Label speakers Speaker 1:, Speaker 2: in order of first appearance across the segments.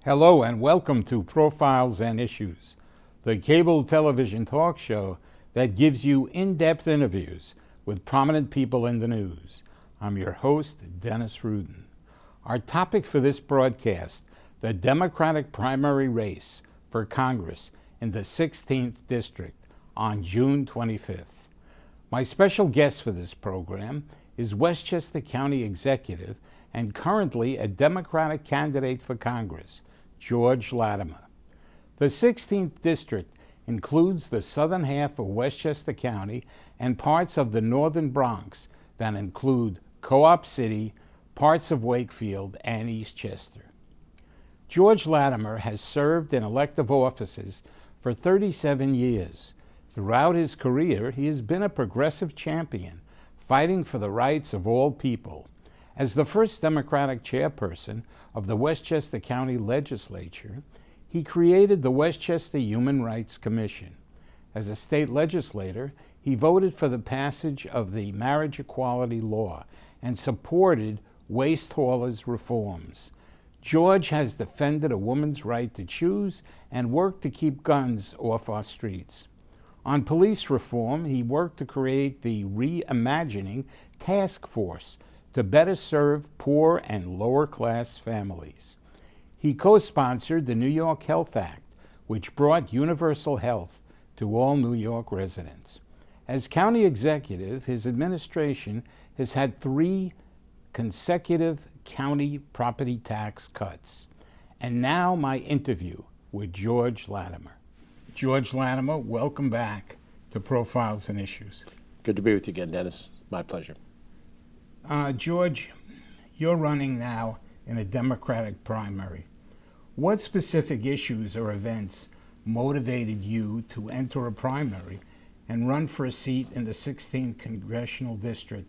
Speaker 1: Hello and welcome to Profiles and Issues, the cable television talk show that gives you in-depth interviews with prominent people in the news. I'm your host, Dennis Rudin. Our topic for this broadcast, the Democratic primary race for Congress in the 16th District on June 25th. My special guest for this program is Westchester County Executive and currently a Democratic candidate for Congress, George Latimer. The 16th District includes the southern half of Westchester County and parts of the northern Bronx that include Co-op City, parts of Wakefield, and Eastchester. George Latimer has served in elective offices for 37 years. Throughout his career, he has been a progressive champion, fighting for the rights of all people. As the first Democratic chairperson of the Westchester County Legislature, he created the Westchester Human Rights Commission. As a state legislator, he voted for the passage of the marriage equality law and supported waste haulers reforms. George has defended a woman's right to choose and worked to keep guns off our streets. On police reform, he worked to create the Reimagining Task Force to better serve poor and lower-class families. He co-sponsored the New York Health Act, which brought universal health to all New York residents. As county executive, his administration has had 3 consecutive county property tax cuts. And now my interview with George Latimer. George Latimer, welcome back to Profiles and Issues.
Speaker 2: Good to be with you again, Dennis. My pleasure.
Speaker 1: George, you're running now in a Democratic primary. What specific issues or events motivated you to enter a primary and run for a seat in the 16th Congressional District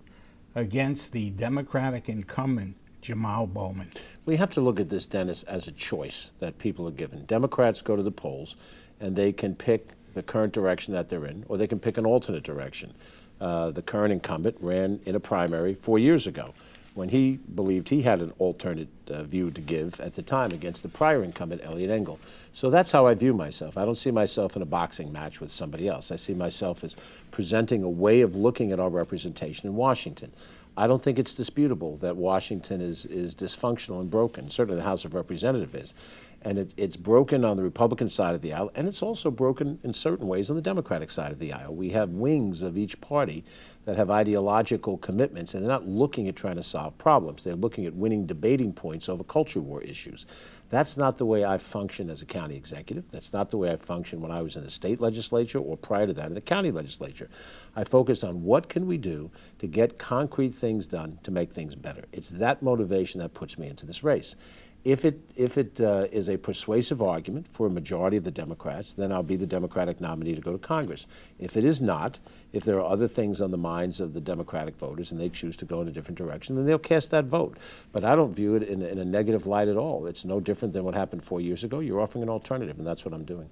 Speaker 1: against the Democratic incumbent, Jamal Bowman?
Speaker 2: We have to look at this, Dennis, as a choice that people are given. Democrats go to the polls and they can pick the current direction that they're in, or they can pick an alternate direction. The current incumbent ran in a primary 4 years ago when he believed he had an alternate view to give at the time against the prior incumbent, Eliot Engel. So that's how I view myself. I don't see myself in a boxing match with somebody else. I see myself as presenting a way of looking at our representation in Washington. I don't think it's disputable that Washington is dysfunctional and broken. Certainly the House of Representatives is. And it's broken on the Republican side of the aisle, and it's also broken in certain ways on the Democratic side of the aisle. We have wings of each party that have ideological commitments, and they're not looking at trying to solve problems. They're looking at winning debating points over culture war issues. That's not the way I function as a county executive. That's not the way I functioned when I was in the state legislature or prior to that in the county legislature. I focused on what can we do to get concrete things done to make things better. It's that motivation that puts me into this race. If it is a persuasive argument for a majority of the Democrats, then I'll be the Democratic nominee to go to Congress. If it is not, if there are other things on the minds of the Democratic voters and they choose to go in a different direction, then they'll cast that vote. But I don't view it in a negative light at all. It's no different than what happened 4 years ago. You're offering an alternative, and that's what I'm doing.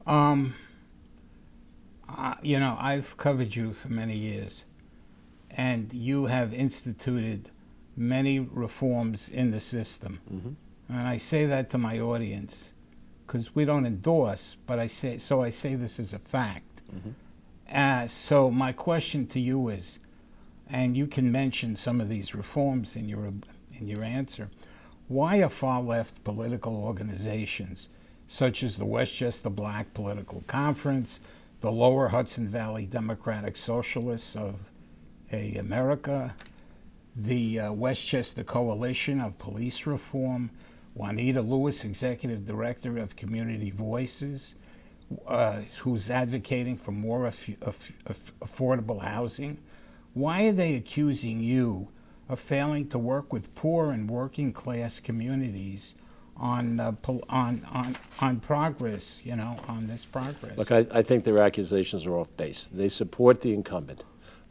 Speaker 1: I've covered you for many years, and you have instituted many reforms in the system. Mm-hmm. And I say that to my audience because we don't endorse, but I say this as a fact. Mm-hmm. So my question to you is, and you can mention some of these reforms in your answer, why are far-left political organizations such as the Westchester Black Political Conference, the Lower Hudson Valley Democratic Socialists of America, the Westchester Coalition of Police Reform, Juanita Lewis, Executive Director of Community Voices, who's advocating for more affordable housing. Why are they accusing you of failing to work with poor and working class communities on progress, on this progress?
Speaker 2: Look, I think their accusations are off base. They support the incumbent.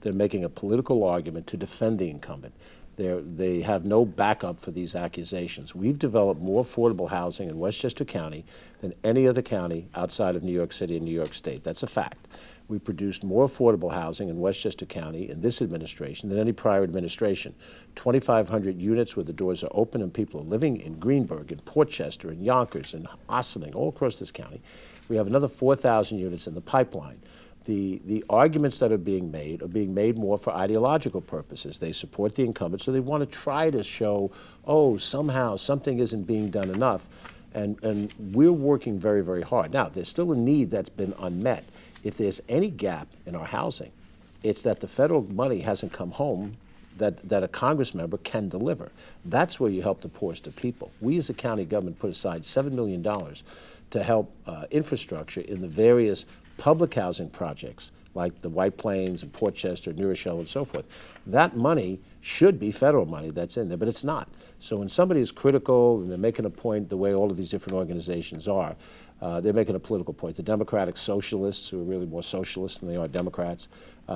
Speaker 2: They're making a political argument to defend the incumbent. They have no backup for these accusations. We've developed more affordable housing in Westchester County than any other county outside of New York City and New York State. That's a fact. We produced more affordable housing in Westchester County in this administration than any prior administration. 2,500 units where the doors are open and people are living in Greenburgh, in Portchester, in Yonkers, in Ossining, all across this county. We have another 4,000 units in the pipeline. The arguments that are being made more for ideological purposes. They support the incumbent, so they want to try to show, oh, somehow something isn't being done enough. And we're working very, very hard. Now, there's still a need that's been unmet. If there's any gap in our housing, it's that the federal money hasn't come home that a Congress member can deliver. That's where you help the poorest of people. We as a county government put aside $7 million to help infrastructure in the various public housing projects like the White Plains and Portchester, New Rochelle, and so forth. That money should be federal money that's in there, but it's not. So when somebody is critical and they're making a point the way all of these different organizations are, they're making a political point. The Democratic Socialists, who are really more socialists than they are Democrats,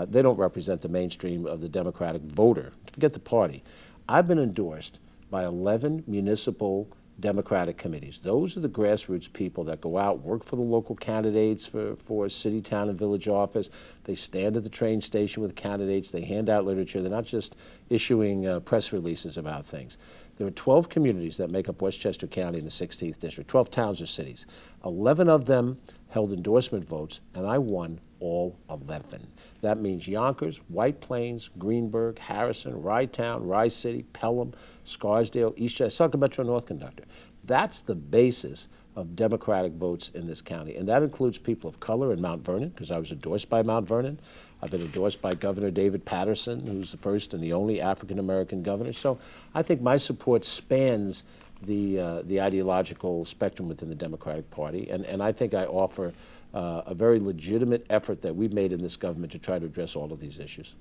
Speaker 2: they don't represent the mainstream of the Democratic voter. Forget the party. I've been endorsed by 11 municipal Democratic committees. Those are the grassroots people that go out, work for the local candidates for city, town, and village office. They stand at the train station with candidates. They hand out literature. They're not just issuing press releases about things. There are 12 communities that make up Westchester County in the 16th district, 12 towns or cities. 11 of them held endorsement votes, and I won all 11. That means Yonkers, White Plains, Greenburgh, Harrison, Rye-Town, Rye-City, Pelham, Scarsdale, Eastchester, Sauk Metro North Conductor. That's the basis of Democratic votes in this county, and that includes people of color in Mount Vernon, because I was endorsed by Mount Vernon. I've been endorsed by Governor David Patterson, who's the first and the only African-American governor. So I think my support spans the ideological spectrum within the Democratic Party, and I think I offer a very legitimate effort that we've made in this government to try to address all of these issues.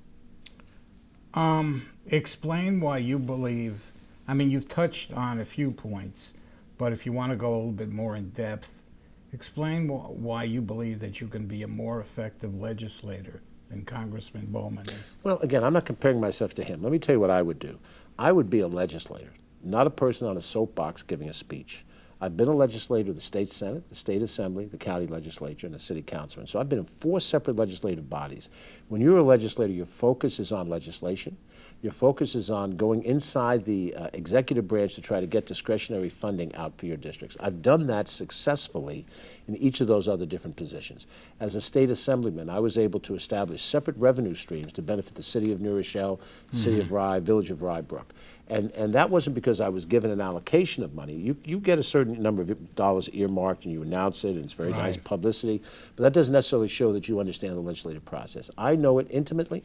Speaker 1: Explain why you believe, I mean, you've touched on a few points, but if you want to go a little bit more in depth, explain why you believe that you can be a more effective legislator than Congressman Bowman is.
Speaker 2: Well, again, I'm not comparing myself to him. Let me tell you what I would do. I would be a legislator, not a person on a soapbox giving a speech. I've been a legislator of the state Senate, the state assembly, the county legislature, and the city council. And so I've been in 4 separate legislative bodies. When you're a legislator, your focus is on legislation. Your focus is on going inside the executive branch to try to get discretionary funding out for your districts. I've done that successfully in each of those other different positions. As a state assemblyman, I was able to establish separate revenue streams to benefit the city of New Rochelle, city of Rye, village of Rye-Brook. And that wasn't because I was given an allocation of money. You get a certain number of dollars earmarked and you announce it, and it's very nice publicity, but that doesn't necessarily show that you understand the legislative process. I know it intimately,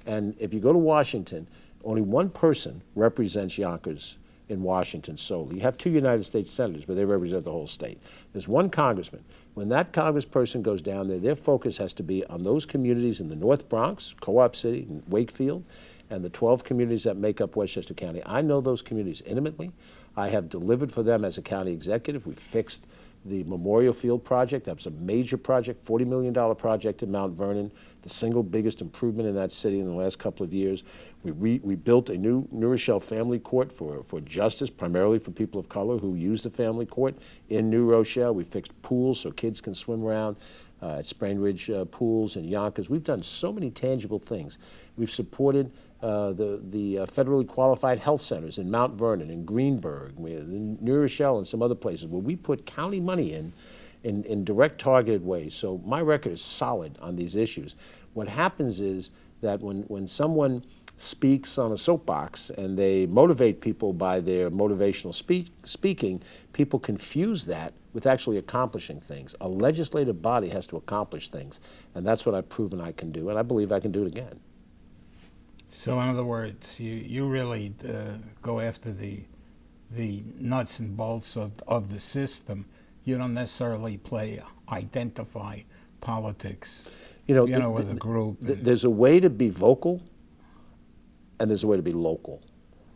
Speaker 2: and if you go to Washington, only one person represents Yonkers in Washington solely. You have 2 United States senators, but they represent the whole state. There's one congressman. When that congressperson goes down there, their focus has to be on those communities in the North Bronx, Co-op City, Wakefield, and the 12 communities that make up Westchester County. I know those communities intimately. I have delivered for them as a county executive. We fixed the Memorial Field project. That was a major project, $40 million project in Mount Vernon, the single biggest improvement in that city in the last couple of years. We built a new New Rochelle family court for justice, primarily for people of color who use the family court in New Rochelle. We fixed pools so kids can swim around at Sprain Ridge pools and Yonkers. We've done so many tangible things. We've supported the federally qualified health centers in Mount Vernon, in Greenburgh, in New Rochelle, and some other places where we put county money in direct targeted ways. So my record is solid on these issues. What happens is that when someone speaks on a soapbox and they motivate people by their motivational speaking, people confuse that with actually accomplishing things. A legislative body has to accomplish things, and that's what I've proven I can do, and I believe I can do it again.
Speaker 1: So in other words, you really go after the nuts and bolts of the system. You don't necessarily identify politics, with a group.
Speaker 2: There's a way to be vocal, and there's a way to be local.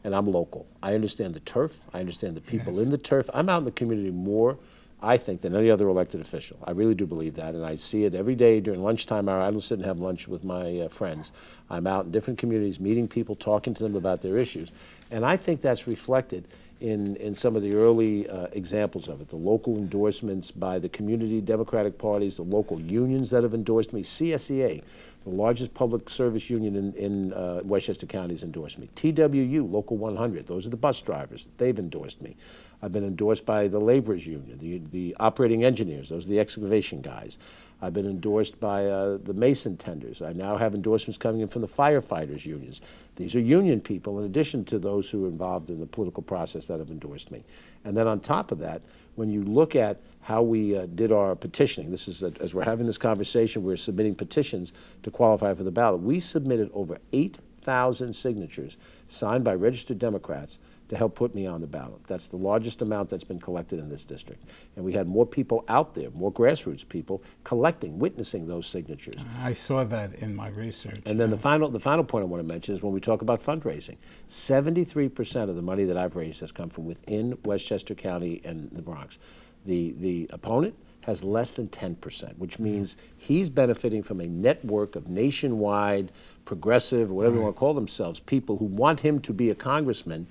Speaker 2: And I'm local. I understand the turf. I understand the people in the turf. I'm out in the community more, I think, than any other elected official. I really do believe that, and I see it every day during lunchtime hour. I don't sit and have lunch with my friends. I'm out in different communities, meeting people, talking to them about their issues. And I think that's reflected in some of the early examples of it, the local endorsements by the community Democratic parties, the local unions that have endorsed me. CSEA, the largest public service union in Westchester County, has endorsed me. TWU, Local 100, those are the bus drivers. They've endorsed me. I've been endorsed by the laborers union, the operating engineers, those are the excavation guys. I've been endorsed by the mason tenders. I now have endorsements coming in from the firefighters unions. These are union people in addition to those who are involved in the political process that have endorsed me. And then on top of that, when you look at how we did our petitioning, this is, as we're having this conversation, we're submitting petitions to qualify for the ballot. We submitted over 8,000 signatures signed by registered Democrats to help put me on the ballot. That's the largest amount that's been collected in this district. And we had more people out there, more grassroots people, collecting, witnessing those signatures.
Speaker 1: I saw that in my research.
Speaker 2: And then the final point I want to mention is when we talk about fundraising, 73% of the money that I've raised has come from within Westchester County and the Bronx. The opponent has less than 10%, which means he's benefiting from a network of nationwide, progressive, or whatever you want to call themselves, people who want him to be a congressman,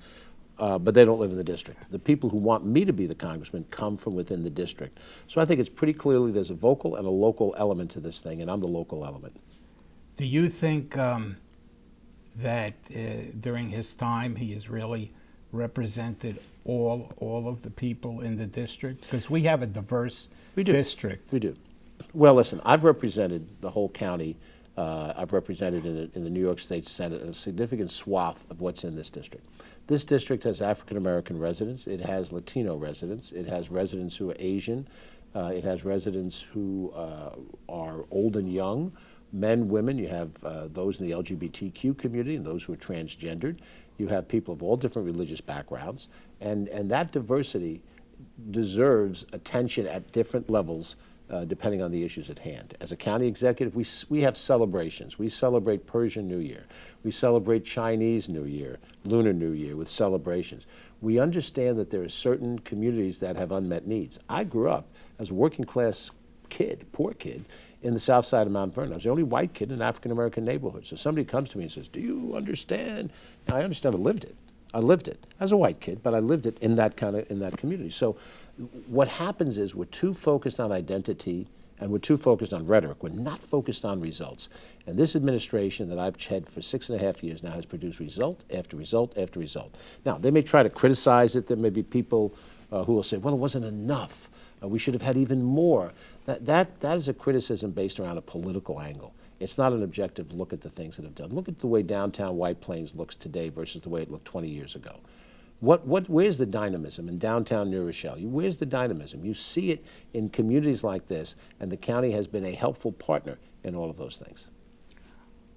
Speaker 2: but they don't live in the district. The people who want me to be the congressman come from within the district. So I think it's pretty clearly there's a vocal and a local element to this thing, and I'm the local element.
Speaker 1: Do you think that during his time he has really represented all of the people in the district? Because we have a diverse district.
Speaker 2: We do. Well, listen, I've represented the whole county. I've represented in the New York State Senate a significant swath of what's in this district. This district has African-American residents. It has Latino residents. It has residents who are Asian. It has residents who are old and young, men, women. You have those in the LGBTQ community and those who are transgendered. You have people of all different religious backgrounds. And that diversity deserves attention at different levels depending on the issues at hand. As a county executive, we have celebrations. We celebrate Persian New Year. We celebrate Chinese New Year, Lunar New Year with celebrations. We understand that there are certain communities that have unmet needs. I grew up as a working class kid, poor kid, in the south side of Mount Vernon. I was the only white kid in an African-American neighborhood. So somebody comes to me and says, do you understand? Now, I understand. I lived it. I lived it as a white kid, but I lived it in that community. So what happens is we're too focused on identity and we're too focused on rhetoric. We're not focused on results. And this administration that I've chaired for 6.5 years now has produced result after result after result. Now, they may try to criticize it. There may be people who will say, well, it wasn't enough. We should have had even more. That is a criticism based around a political angle. It's not an objective look at the things that have done. Look at the way downtown White Plains looks today versus the way it looked 20 years ago. Where's the dynamism in downtown New Rochelle? Where's the dynamism? You see it in communities like this, and the county has been a helpful partner in all of those things.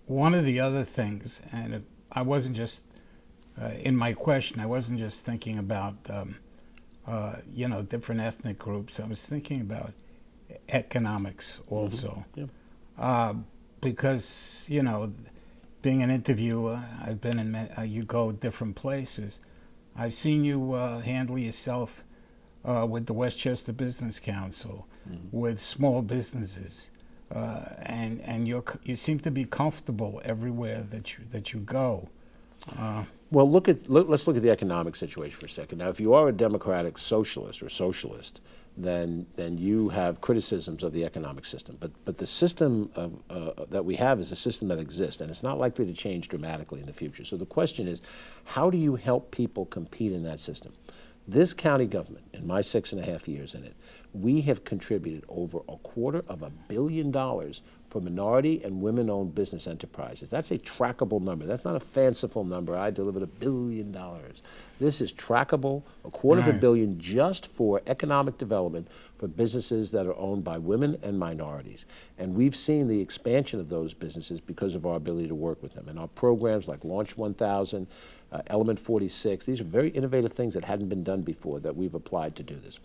Speaker 1: One of the other things, and I wasn't just, in my question, I wasn't just thinking about, different ethnic groups. I was thinking about economics also. Mm-hmm. Because, being an interviewer, I've been in, you go different places. I've seen you handle yourself with the Westchester Business Council, with small businesses, and you seem to be comfortable everywhere that you go.
Speaker 2: Well, let's look at the economic situation for a second. Now, if you are a democratic socialist or socialist, then you have criticisms of the economic system. But the system that we have is a system that exists, and it's not likely to change dramatically in the future. So the question is, how do you help people compete in that system? This county government, in my 6.5 years in it, we have contributed over $250 million for minority and women-owned business enterprises. That's a trackable number. That's not a fanciful number. I delivered $1 billion. This is trackable, $250 million just for economic development for businesses that are owned by women and minorities. And we've seen the expansion of those businesses because of our ability to work with them. And our programs like Launch 1000, Element 46, these are very innovative things that hadn't been done before that we've applied to do this.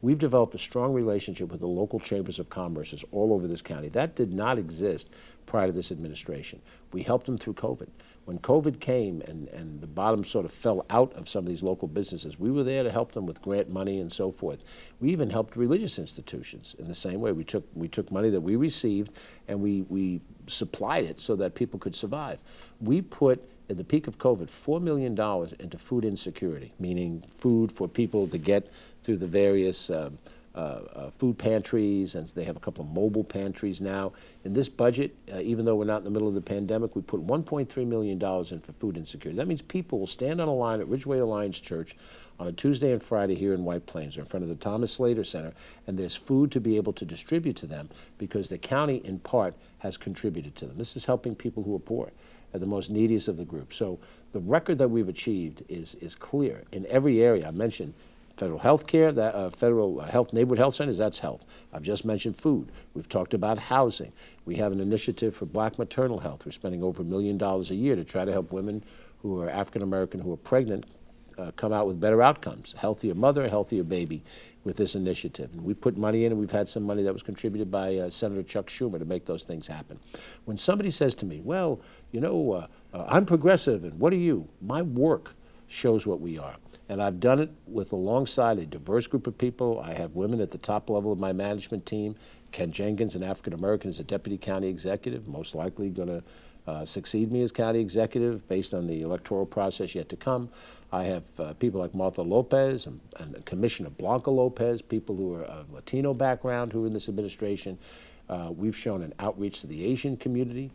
Speaker 2: We've developed a strong relationship with the local chambers of commerce all over this county. That did not exist prior to this administration. We helped them through COVID. When COVID came and the bottom sort of fell out of some of these local businesses, we were there to help them with grant money and so forth. We even helped religious institutions in the same way. We took money that we received and we supplied it so that people could survive. We put at the peak of COVID, $4 million into food insecurity, meaning food for people to get through the various food pantries, and they have a couple of mobile pantries now. In this budget, even though we're not in the middle of the pandemic, we put $1.3 million in for food insecurity. That means people will stand on a line at Ridgeway Alliance Church on a Tuesday and Friday here in White Plains or in front of the Thomas Slater Center, and there's food to be able to distribute to them because the county, in part, has contributed to them. This is helping people who are poor, the most neediest of the group. So the record that we've achieved is clear in every area. I mentioned federal health care, federal health, neighborhood health centers, that's health. I've just mentioned food. We've talked about housing. We have an initiative for black maternal health. We're spending over $1 million a year to try to help women who are African American who are pregnant come out with better outcomes, healthier mother, healthier baby with this initiative. And we put money in, and we've had some money that was contributed by Senator Chuck Schumer to make those things happen. When somebody says to me, well, you know, I'm progressive, and what are you? My work shows what we are. And I've done it with alongside a diverse group of people. I have women at the top level of my management team. Ken Jenkins, an African American, is a deputy county executive, most likely going to succeed me as county executive based on the electoral process yet to come. I have people like Martha Lopez and Commissioner Blanca Lopez, people who are of Latino background who are in this administration. We've shown an outreach to the Asian community.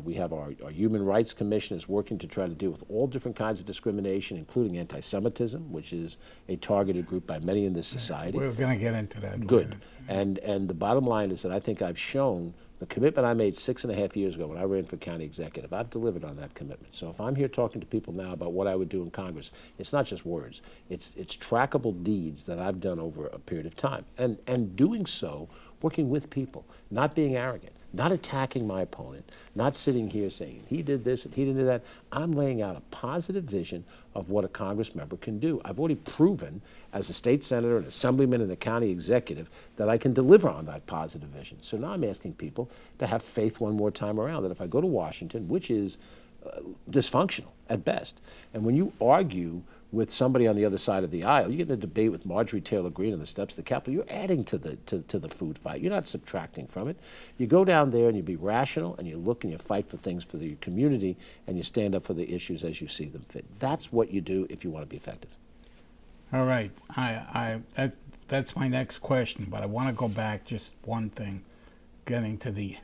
Speaker 2: We have our Human Rights Commission is working to try to deal with all different kinds of discrimination, including anti-Semitism, which is a targeted group by many in this society.
Speaker 1: We're going to get into that.
Speaker 2: Good. And the bottom line is that I think I've shown the commitment I made 6.5 years ago when I ran for county executive. I've delivered on that commitment. So if I'm here talking to people now about what I would do in Congress, it's not just words. It's trackable deeds that I've done over a period of time. And doing so, working with people, not being arrogant, not attacking my opponent, not sitting here saying he did this and he didn't do that. I'm laying out a positive vision of what a Congress member can do. I've already proven as a state senator, an assemblyman, and a county executive that I can deliver on that positive vision. So now I'm asking people to have faith one more time around that if I go to Washington, which is dysfunctional at best, and when you argue with somebody on the other side of the aisle, you get in a debate with Marjorie Taylor Greene on the steps of the Capitol, you're adding to the food fight. You're not subtracting from it. You go down there and you be rational and you look and you fight for things for the community and you stand up for the issues as you see them fit. That's what you do if you want to be effective.
Speaker 1: All right. That's my next question, but I want to go back just one thing, getting to the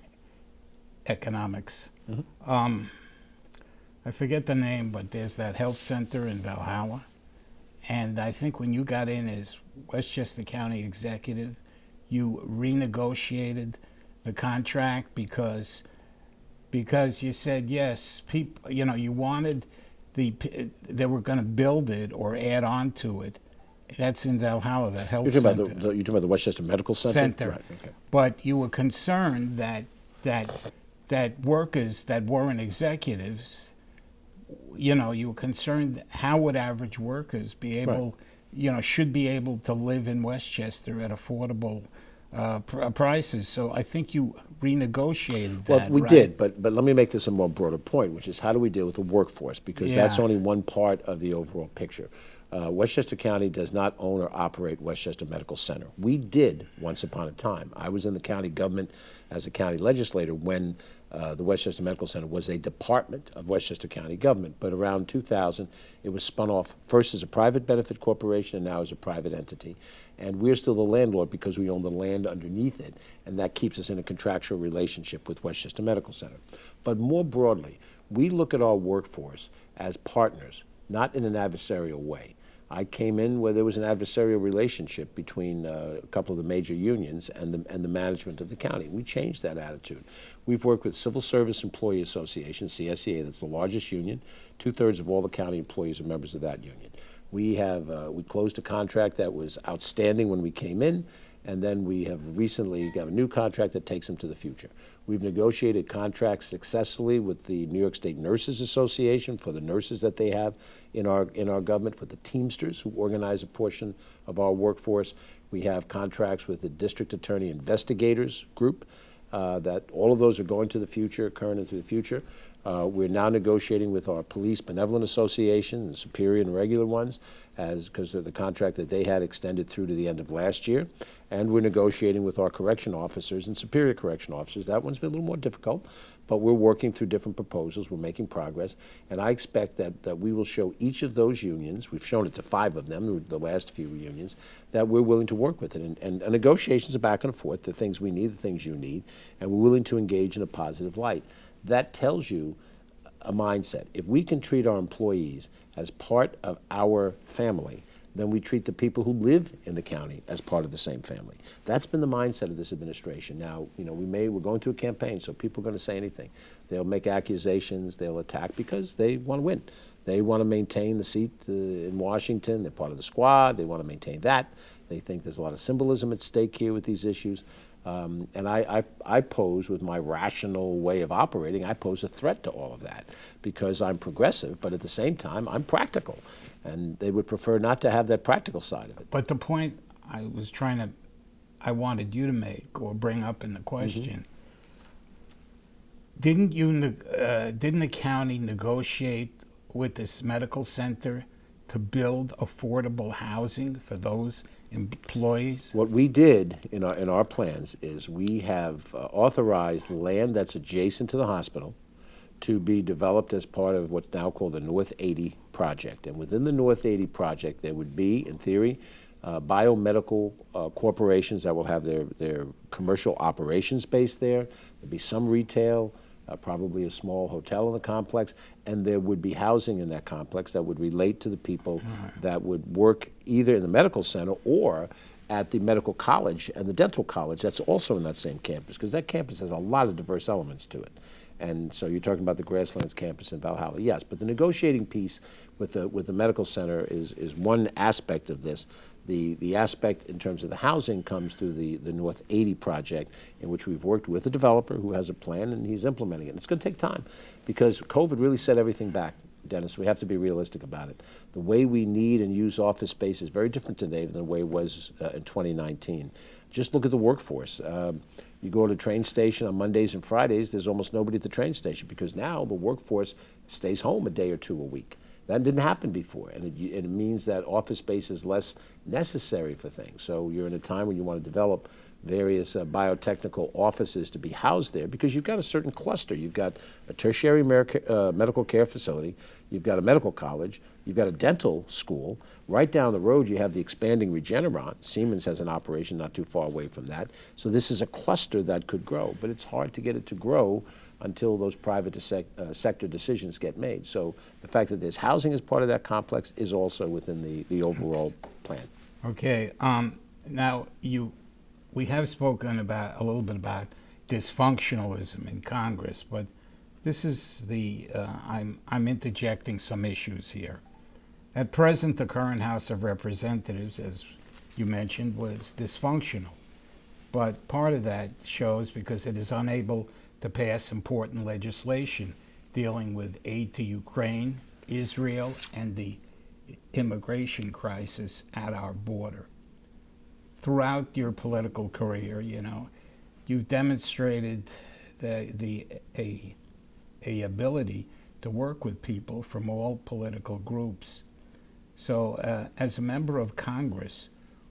Speaker 1: economics. Mm-hmm. I forget the name, but there's that health center in Valhalla. And I think when you got in as Westchester County executive, you renegotiated the contract because you said, yes, people, you know, you wanted they were going to build it or add on to it. That's in Valhalla, that health center.
Speaker 2: You're talking about the Westchester Medical Center? Right, okay.
Speaker 1: But you were concerned that workers that weren't executives, you know, you were concerned how would average workers be able, right, you know, should be able to live in Westchester at affordable prices. So I think you renegotiated that.
Speaker 2: Well, we did, but let me make this a more broader point, which is how do we deal with the workforce? Because that's only one part of the overall picture. Westchester County does not own or operate Westchester Medical Center. We did once upon a time. I was in the county government as a county legislator when the Westchester Medical Center was a department of Westchester County government. But around 2000, it was spun off first as a private benefit corporation and now as a private entity. And we're still the landlord because we own the land underneath it, and that keeps us in a contractual relationship with Westchester Medical Center. But more broadly, we look at our workforce as partners, not in an adversarial way. I came in where there was an adversarial relationship between a couple of the major unions and the management of the county. We changed that attitude. We've worked with Civil Service Employee Association, CSEA, that's the largest union. 2/3 of all the county employees are members of that union. We closed a contract that was outstanding when we came in, and then we have recently got a new contract that takes them to the future. We've negotiated contracts successfully with the New York State Nurses Association for the nurses that they have in our government, for the Teamsters who organize a portion of our workforce. We have contracts with the District Attorney Investigators Group. That all of those are going to the future, current and through the future. We're now negotiating with our Police Benevolent Association, the superior and regular ones, because of the contract that they had extended through to the end of last year. And we're negotiating with our correction officers and superior correction officers. That one's been a little more difficult, but we're working through different proposals. We're making progress, and I expect that we will show each of those unions, we've shown it to 5 of them, the last few unions, that we're willing to work with it. And negotiations are back and forth, the things we need, the things you need, and we're willing to engage in a positive light. That tells you a mindset. If we can treat our employees as part of our family, then we treat the people who live in the county as part of the same family. That's been the mindset of this administration. Now, we're going through a campaign, so people are going to say anything. They'll make accusations, they'll attack because they want to win. They want to maintain the seat in Washington. They're part of the squad. They want to maintain that. They think there's a lot of symbolism at stake here with these issues. And I pose, with my rational way of operating, I pose a threat to all of that because I'm progressive, but at the same time, I'm practical. And they would prefer not to have that practical side of it.
Speaker 1: But the point I wanted you to make or bring up in the question, didn't the county negotiate with this medical center to build affordable housing for those employees?
Speaker 2: What we did in our plans is we have authorized land that's adjacent to the hospital to be developed as part of what's now called the North 80 project. And within the North 80 project, there would be, in theory, biomedical corporations that will have their commercial operations based there. There'd be some retail, probably a small hotel in the complex, and there would be housing in that complex that would relate to the people that would work either in the medical center or at the medical college and the dental college that's also in that same campus, because that campus has a lot of diverse elements to it. And so you're talking about the Grasslands campus in Valhalla, yes, but the negotiating piece with the medical center is one aspect of this. The aspect in terms of the housing comes through the North 80 project, in which we've worked with a developer who has a plan and he's implementing it. And it's going to take time because COVID really set everything back, Dennis. We have to be realistic about it. The way we need and use office space is very different today than the way it was in 2019. Just look at the workforce. You go to the train station on Mondays and Fridays, there's almost nobody at the train station because now the workforce stays home a day or two a week. That didn't happen before, and it means that office space is less necessary for things. So you're in a time when you want to develop various biotechnical offices to be housed there because you've got a certain cluster. You've got a tertiary medical care facility, you've got a medical college, you've got a dental school. Right down the road, you have the expanding Regeneron. Siemens has an operation not too far away from that. So this is a cluster that could grow, but it's hard to get it to grow until those private sector decisions get made. So the fact that there's housing as part of that complex is also within the overall plan.
Speaker 1: Okay. Now we have spoken a little bit about dysfunctionalism in Congress, but this is I'm interjecting some issues here. At present, the current House of Representatives, as you mentioned, was dysfunctional. But part of that shows because it is unable to pass important legislation dealing with aid to Ukraine, Israel, and the immigration crisis at our border. Throughout your political career, you've demonstrated the ability to work with people from all political groups. So as a member of Congress,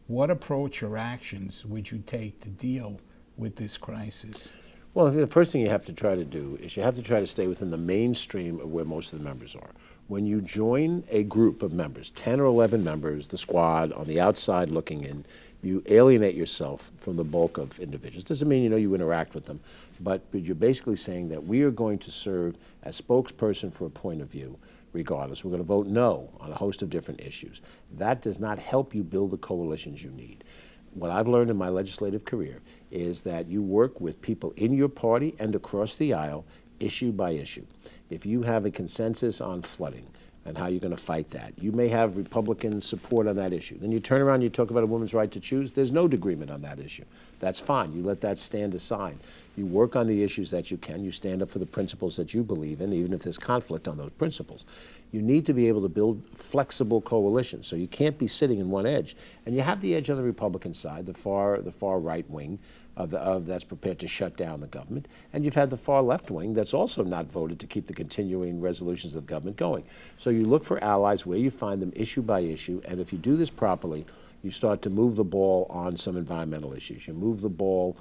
Speaker 1: what approach or actions would you take to deal with this crisis?
Speaker 2: Well, I think the first thing you have to try to do is you have to try to stay within the mainstream of where most of the members are. When you join a group of members, 10 or 11 members, the squad, on the outside looking in, you alienate yourself from the bulk of individuals. Doesn't mean you interact with them, but you're basically saying that we are going to serve as spokesperson for a point of view regardless. We're going to vote no on a host of different issues. That does not help you build the coalitions you need. What I've learned in my legislative career is that you work with people in your party and across the aisle, issue by issue. If you have a consensus on flooding and how you're going to fight that, you may have Republican support on that issue. Then you turn around and you talk about a woman's right to choose. There's no agreement on that issue. That's fine. You let that stand aside. You work on the issues that you can. You stand up for the principles that you believe in, even if there's conflict on those principles. You need to be able to build flexible coalitions. So you can't be sitting in one edge. And you have the edge on the Republican side, the far right wing that's prepared to shut down the government. And you've had the far left wing that's also not voted to keep the continuing resolutions of government going. So you look for allies where you find them issue by issue. And if you do this properly, you start to move the ball on some environmental issues. You move the ball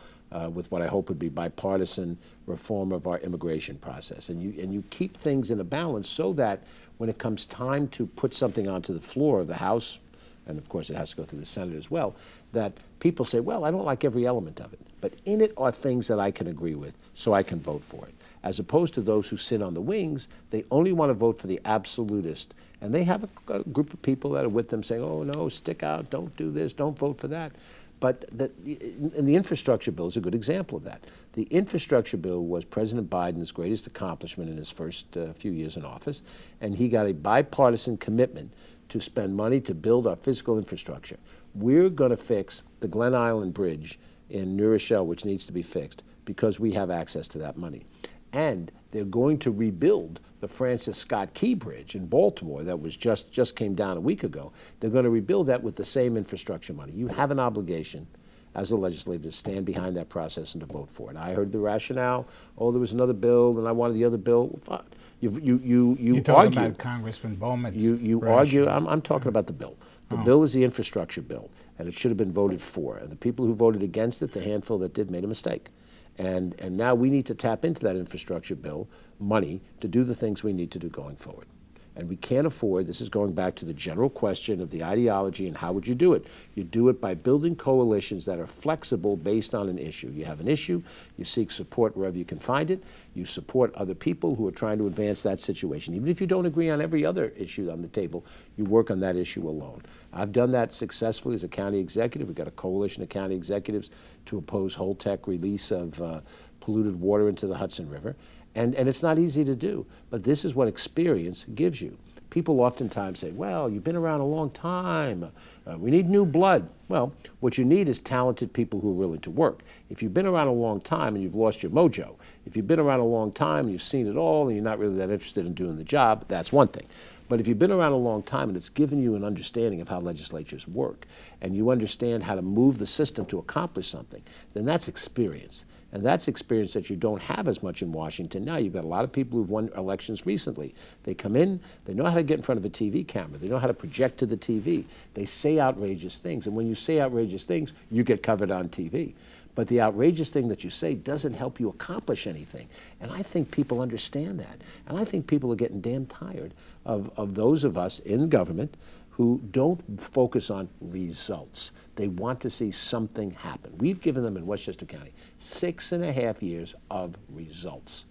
Speaker 2: with what I hope would be bipartisan reform of our immigration process. And you keep things in a balance so that when it comes time to put something onto the floor of the House, and of course it has to go through the Senate as well, that people say, well, I don't like every element of it, but in it are things that I can agree with, so I can vote for it. As opposed to those who sit on the wings, they only want to vote for the absolutist. And they have a group of people that are with them saying, oh, no, stick out, don't do this, don't vote for that. But and the infrastructure bill is a good example of that. The infrastructure bill was President Biden's greatest accomplishment in his first few years in office, and he got a bipartisan commitment to spend money to build our physical infrastructure. We're going to fix the Glen Island Bridge in New Rochelle, which needs to be fixed, because we have access to that money. And they're going to rebuild the Francis Scott Key Bridge in Baltimore that was just came down a week ago. They're going to rebuild that with the same infrastructure money. You have an obligation as a legislator to stand behind that process and to vote for it. I heard the rationale. Oh, there was another bill, and I wanted the other bill. Well, fine. You
Speaker 1: talking
Speaker 2: argue
Speaker 1: about Congressman Bowman's
Speaker 2: you argue. I'm talking about the bill. The bill is the infrastructure bill, and it should have been voted for. And the people who voted against it, the handful that did, made a mistake. And now we need to tap into that infrastructure bill money to do the things we need to do going forward. And we can't afford, this is going back to the general question of the ideology and how would you do it. You do it by building coalitions that are flexible based on an issue. You have an issue, you seek support wherever you can find it, you support other people who are trying to advance that situation. Even if you don't agree on every other issue on the table, you work on that issue alone. I've done that successfully as a county executive. We've got a coalition of county executives to oppose Holtec release of polluted water into the Hudson River. And it's not easy to do, but this is what experience gives you. People oftentimes say, well, you've been around a long time. We need new blood. Well, what you need is talented people who are willing to work. If you've been around a long time and you've lost your mojo, if you've been around a long time and you've seen it all and you're not really that interested in doing the job, that's one thing. But if you've been around a long time and it's given you an understanding of how legislatures work and you understand how to move the system to accomplish something, then that's experience. And that's experience that you don't have as much in Washington now. You've got a lot of people who've won elections recently. They come in, they know how to get in front of a TV camera. They know how to project to the TV. They say outrageous things. And when you say outrageous things, you get covered on TV. But the outrageous thing that you say doesn't help you accomplish anything. And I think people understand that. And I think people are getting damn tired of those of us in government who don't focus on results. They want to see something happen. We've given them in Westchester County 6.5 years of results.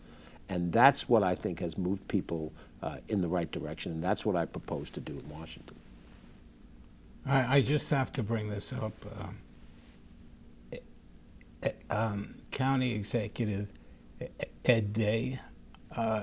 Speaker 2: And that's what I think has moved people in the right direction, and that's what I propose to do in Washington.
Speaker 1: I just have to bring this up. County Executive Ed Day,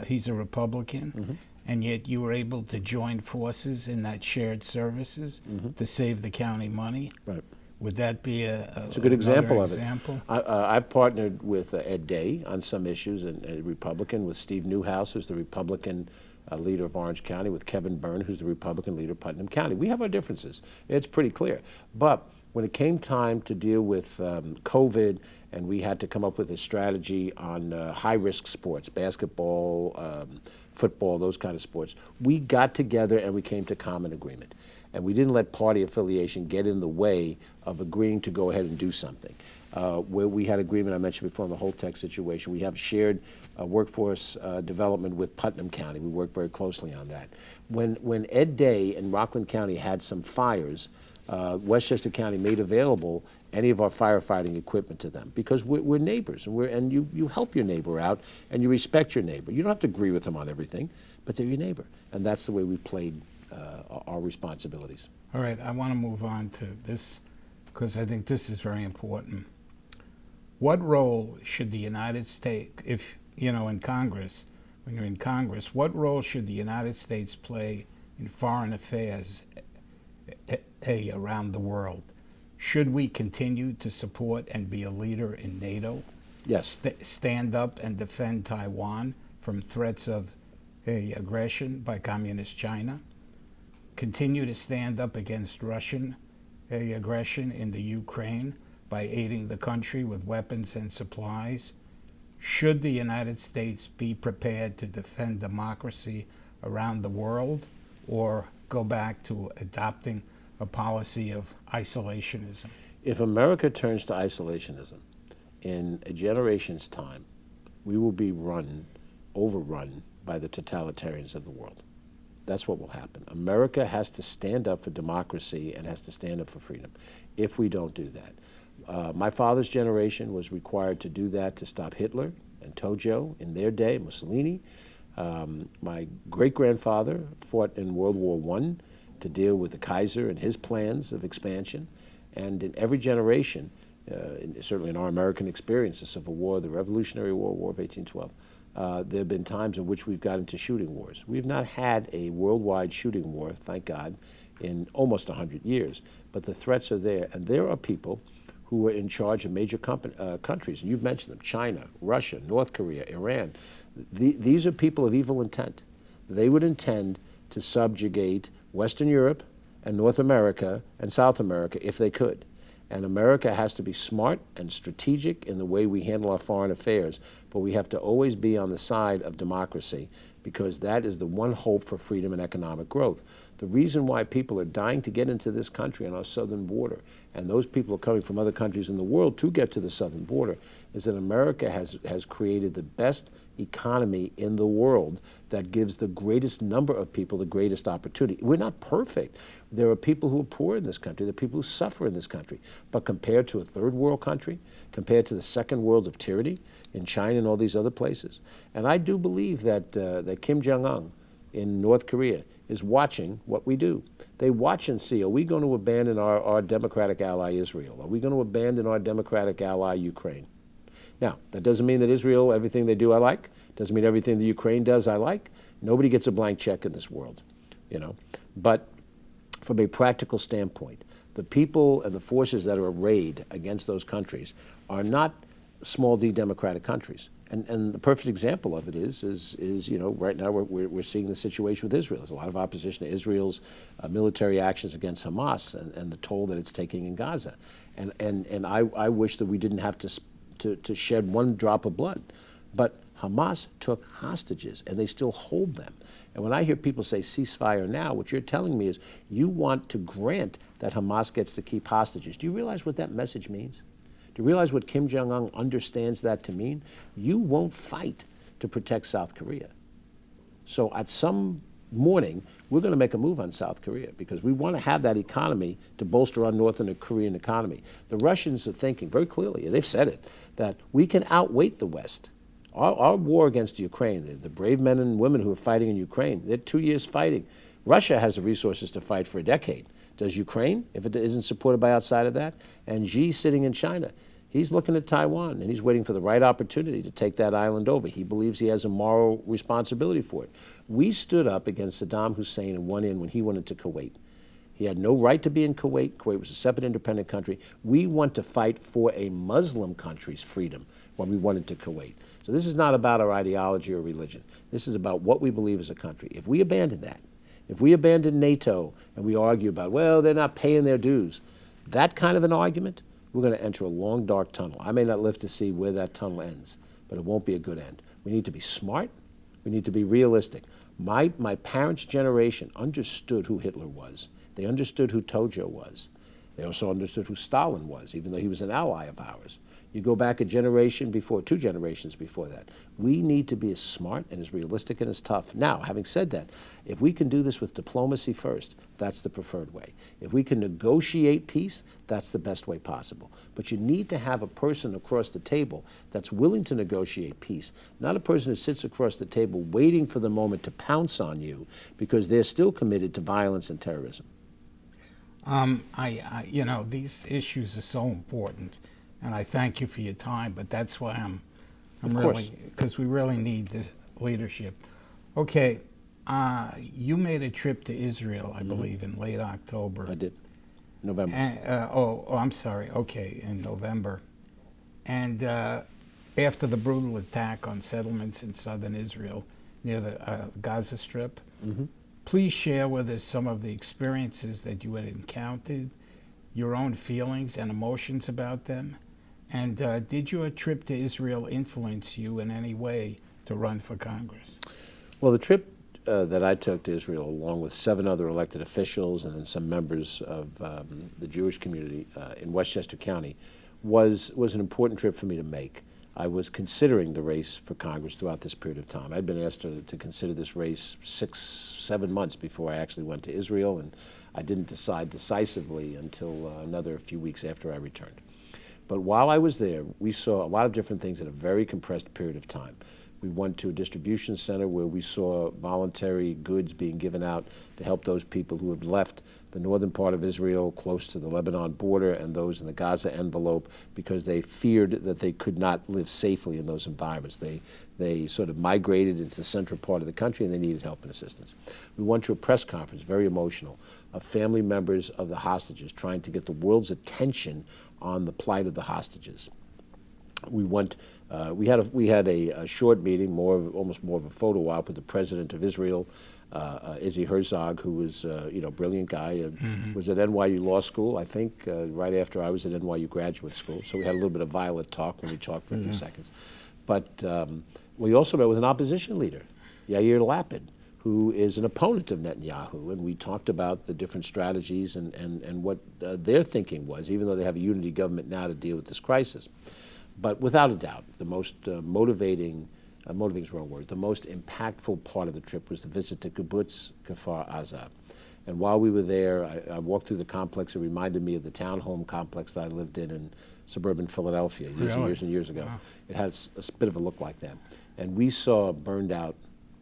Speaker 1: he's a Republican, and yet you were able to join forces in that shared services to save the county money.
Speaker 2: Right.
Speaker 1: Would that be
Speaker 2: it's a good example of it?
Speaker 1: Example?
Speaker 2: I've partnered with Ed Day on some issues, and a Republican, with Steve Newhouse, who's the Republican leader of Orange County, with Kevin Byrne, who's the Republican leader of Putnam County. We have our differences. It's pretty clear. But when it came time to deal with COVID, and we had to come up with a strategy on high-risk sports, basketball, football, those kind of sports, we got together and we came to common agreement. And we didn't let party affiliation get in the way of agreeing to go ahead and do something. Where we had agreement, I mentioned before, in the Holtec situation, we have shared workforce development with Putnam County. We work very closely on that. When Ed Day in Rockland County had some fires, Westchester County made available any of our firefighting equipment to them, because we're neighbors, and you help your neighbor out and you respect your neighbor. You don't have to agree with them on everything, but they're your neighbor, and that's the way we played our responsibilities.
Speaker 1: All right, I want to move on to this because I think this is very important. What role should the United States, if in Congress, when you're in Congress, what role should the United States play in foreign affairs around the world? Should we continue to support and be a leader in NATO?
Speaker 2: Yes.
Speaker 1: Stand up and defend Taiwan from threats of aggression by Communist China? Continue to stand up against Russian aggression in the Ukraine by aiding the country with weapons and supplies? Should the United States be prepared to defend democracy around the world, or go back to adopting a policy of isolationism?
Speaker 2: If America turns to isolationism, in a generation's time, we will be overrun by the totalitarians of the world. That's what will happen. America has to stand up for democracy and has to stand up for freedom if we don't do that. My father's generation was required to do that to stop Hitler and Tojo in their day, Mussolini. My great-grandfather fought in World War I to deal with the Kaiser and his plans of expansion. And in every generation, certainly in our American experience, the Civil War, the Revolutionary War, War of 1812, there have been times in which we've got into shooting wars. We've not had a worldwide shooting war, thank God, in almost 100 years. But the threats are there. And there are people who are in charge of major countries. And you've mentioned them: China, Russia, North Korea, Iran. These are people of evil intent. They would intend to subjugate Western Europe and North America and South America if they could. And America has to be smart and strategic in the way we handle our foreign affairs, but we have to always be on the side of democracy, because that is the one hope for freedom and economic growth. The reason why people are dying to get into this country on our southern border, and those people are coming from other countries in the world to get to the southern border, is that America has created the best economy in the world that gives the greatest number of people the greatest opportunity. We're not perfect. There are people who are poor in this country. There are people who suffer in this country. But compared to a third world country, compared to the second world of tyranny in China and all these other places, and I do believe that, that Kim Jong-un in North Korea is watching what we do. They watch and see, are we going to abandon our democratic ally Israel? Are we going to abandon our democratic ally Ukraine? Now, that doesn't mean that Israel, everything they do I like. Doesn't mean everything that Ukraine does I like. Nobody gets a blank check in this world, you know. But from a practical standpoint, the people and the forces that are arrayed against those countries are not small d democratic countries. And the perfect example of it is you know, right now we're seeing the situation with Israel. There's a lot of opposition to Israel's military actions against Hamas and the toll that it's taking in Gaza. And I wish that we didn't have to shed one drop of blood. But Hamas took hostages, and they still hold them. And when I hear people say ceasefire now, what you're telling me is you want to grant that Hamas gets to keep hostages. Do you realize what that message means? Do you realize what Kim Jong-un understands that to mean? You won't fight to protect South Korea. So at some morning, we're going to make a move on South Korea because we want to have that economy to bolster our North Korean economy. The Russians are thinking very clearly, they've said it, that we can outweight the West. Our war against Ukraine, the brave men and women who are fighting in Ukraine, they're 2 years fighting. Russia has the resources to fight for a decade. Does Ukraine, if it isn't supported by outside of that? And Xi sitting in China, he's looking at Taiwan, and he's waiting for the right opportunity to take that island over. He believes he has a moral responsibility for it. We stood up against Saddam Hussein and won in when he went into Kuwait. He had no right to be in Kuwait. Kuwait was a separate independent country. We want to fight for a Muslim country's freedom when we went into Kuwait. So this is not about our ideology or religion. This is about what we believe as a country. If we abandon that, if we abandon NATO and we argue about, well, they're not paying their dues, that kind of an argument, we're going to enter a long, dark tunnel. I may not live to see where that tunnel ends, but it won't be a good end. We need to be smart. We need to be realistic. My parents' generation understood who Hitler was. They understood who Tojo was. They also understood who Stalin was, even though he was an ally of ours. You go back a generation before, 2 generations before that. We need to be as smart and as realistic and as tough. Now, having said that, if we can do this with diplomacy first, that's the preferred way. If we can negotiate peace, that's the best way possible. But you need to have a person across the table that's willing to negotiate peace, not a person who sits across the table waiting for the moment to pounce on you because they're still committed to violence and terrorism.
Speaker 1: You know, these issues are so important, and I thank you for your time, but that's why I'm really, because we really need the leadership. Okay, you made a trip to Israel, I believe, in late October.
Speaker 2: I did. November.
Speaker 1: And, I'm sorry. Okay, in November. And after the brutal attack on settlements in southern Israel near the Gaza Strip, please share with us some of the experiences that you had encountered, your own feelings and emotions about them. And did your trip to Israel influence you in any way to run for Congress?
Speaker 2: Well, the trip that I took to Israel, along with 7 other elected officials and then some members of the Jewish community in Westchester County, was an important trip for me to make. I was considering the race for Congress throughout this period of time. I'd been asked to consider this race 6, 7 months before I actually went to Israel, and I didn't decide decisively until another few weeks after I returned. But while I was there, we saw a lot of different things in a very compressed period of time. We went to a distribution center where we saw voluntary goods being given out to help those people who had left the northern part of Israel close to the Lebanon border and those in the Gaza envelope because they feared that they could not live safely in those environments. They sort of migrated into the central part of the country and they needed help and assistance. We went to a press conference, very emotional, of family members of the hostages trying to get the world's attention on the plight of the hostages. We went. We had a short meeting, almost more of a photo op with the president of Israel, Izzy Herzog, who was brilliant guy, was at NYU Law School, I think, right after I was at NYU Graduate School. So we had a little bit of violet talk when we talked for a few seconds. But we also met with an opposition leader, Yair Lapid, who is an opponent of Netanyahu, and we talked about the different strategies and what their thinking was, even though they have a unity government now to deal with this crisis. But without a doubt, the most motivating is the wrong word, the most impactful part of the trip was the visit to kibbutz Kfar Aza. And while we were there, I walked through the complex. It reminded me of the townhome complex that I lived in suburban Philadelphia years and years and years ago. Wow. It has a bit of a look like that. And we saw burned out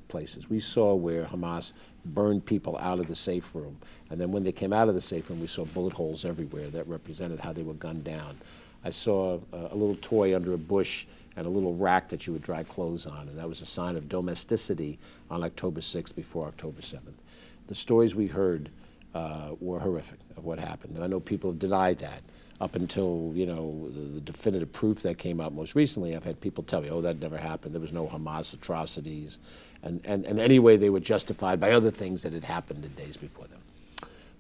Speaker 2: places. We saw where Hamas burned people out of the safe room. And then when they came out of the safe room, we saw bullet holes everywhere that represented how they were gunned down. I saw a little toy under a bush and a little rack that you would dry clothes on, and that was a sign of domesticity on October 6th before October 7th. The stories we heard were horrific of what happened, and I know people have denied that up until the definitive proof that came out most recently. I've had people tell me, oh, that never happened, there was no Hamas atrocities, and anyway they were justified by other things that had happened in days before them.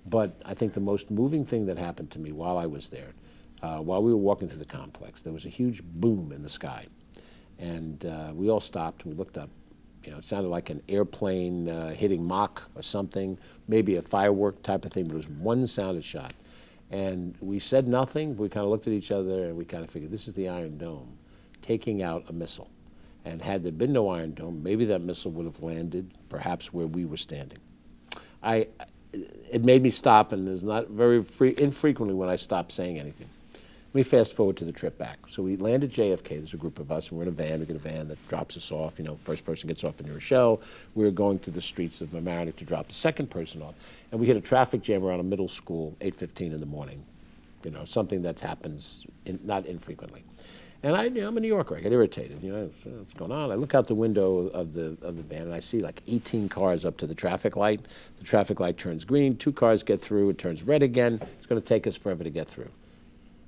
Speaker 2: But I think the most moving thing that happened to me while I was there, while we were walking through the complex, there was a huge boom in the sky. And we all stopped and we looked up. It sounded like an airplane hitting Mach or something, maybe a firework type of thing, but it was one sounded shot. And we said nothing. We kind of looked at each other and we kind of figured, this is the Iron Dome taking out a missile. And had there been no Iron Dome, maybe that missile would have landed perhaps where we were standing. It made me stop, and it's not very infrequently when I stop saying anything. Let me fast forward to the trip back. So we land at JFK. There's a group of us, and we're in a van. We get a van that drops us off. First person gets off in New Rochelle. We're going through the streets of Mamaroneck to drop the second person off. And we hit a traffic jam around a middle school, 8:15 in the morning. Something that happens not infrequently. And I'm a New Yorker. I get irritated. What's going on? I look out the window of the van, and I see like 18 cars up to the traffic light. The traffic light turns green. 2 cars get through. It turns red again. It's going to take us forever to get through.